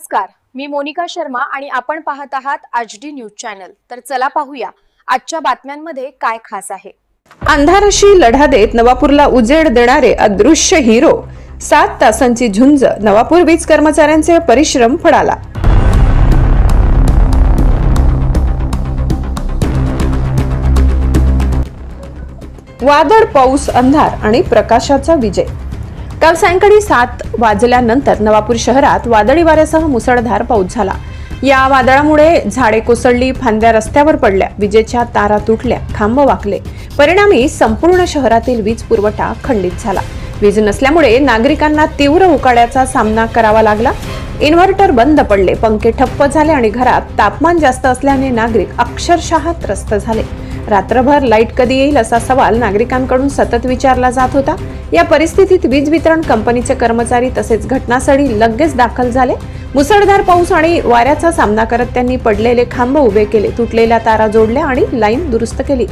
नमस्कार, मी मोनिका शर्मा आणि आपण पाहत आहात HD न्यूज चॅनल। तर चला पाहूया आजच्या बातम्यांमध्ये काय खास आहे। अंधाराशी लढा देत नवापूरला उजेड देणारे अदृश्य हिरो, 7 तासांची झुंज, नवापूर वीज कर्मचाऱ्यांचे परिश्रम फळाला। वादळ, पाऊस, अंधार आणि प्रकाशाचा विजय। काल सायंकाळी 7 वाजल्यानंतर नवापूर शहरात वादळी वाऱ्यासह मुसळधार पाऊस झाला। या वादळामुळे झाडे कोसळली, फांद्या रस्त्यावर पडल्या, विजेच्या तारा तुटल्या, खांब वाकले। परिणामी संपूर्ण शहरातील वीज पुरवठा खंडित झाला। वीज नसल्यामुळे नागरिकांना तीव्र उकाड्याचा सामना करावा लागला। इन्व्हर्टर बंद पडले, पंखे ठप्प झाले आणि घरात तापमान जास्त असल्याने नागरिक अक्षरशः त्रस्त झाले। रात्रभर लाईट कधी येईल असा सवाल नागरिकांकडून सतत विचारला जात होता। या परिस्थितीत वीज वितरण कंपनीचे कर्मचारी तसेच घटनास्थळी लगेच दाखल झाले। मुसळधार पाऊस आणि वाऱ्याचा सामना करत त्यांनी पडलेले खांब उभे केले, तुटलेल्या तारा जोडल्या आणि लाईन दुरुस्त केली।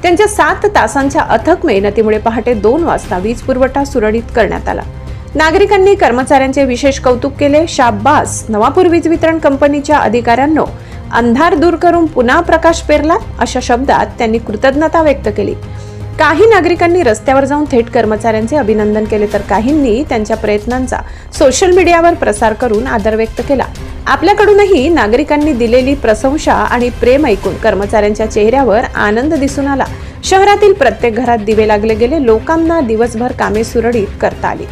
त्यांच्या 7 तासांच्या अथक मेहनतीमुळे पहाटे 2 वाजता वीज पुरवठा सुरळीत करण्यात आला। नागरिकांनी कर्मचाऱ्यांचे विशेष कौतुक केले। शाब्बास नवापूर वीज वितरण कंपनीच्या अधिकाऱ्यांनो, अंधार दूर करून पुन्हा प्रकाश पेरला, अशा शब्दात त्यांनी कृतज्ञता व्यक्त केली। काही नागरिकांनी रस्त्यावर जाऊन थेट कर्मचाऱ्यांचे अभिनंदन केले, तर काहींनी त्यांच्या प्रयत्नांचा सोशल मीडियावर प्रसार करून आदर व्यक्त केला। आपल्याकडूनही नागरिकांनी दिलेली प्रशंसा आणि प्रेम ऐकून कर्मचाऱ्यांच्या चेहऱ्यावर आनंद दिसून आला। शहरातील प्रत्येक घरात दिवे लागले गेले, लोकांना दिवसभर कामे सुरळीत करता आली।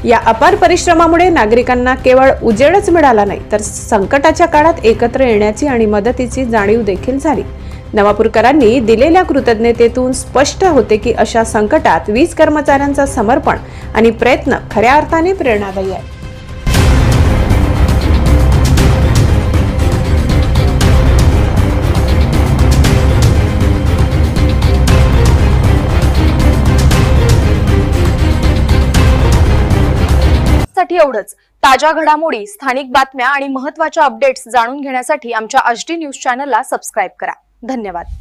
या अपार परिश्रमामुळे नागरिकांना केवळ उजेडच मिळाला नाही, तर संकटाच्या काळात एकत्र येण्याची आणि मदतीची जाणीव देखील झाली। नवापूरकरांनी दिलेल्या कृतज्ञतेतून स्पष्ट होते की अशा संकटात वीज कर्मचाऱ्यांचा समर्पण आणि प्रयत्न खऱ्या अर्थाने प्रेरणादायी आहे। साठी एवढंच। ताज्या घडामोडी, स्थानिक बातम्या आणि महत्त्वाच्या अपडेट्स जाणून घेण्यासाठी आमच्या HD न्यूज चॅनलला सबस्क्राइब करा। धन्यवाद।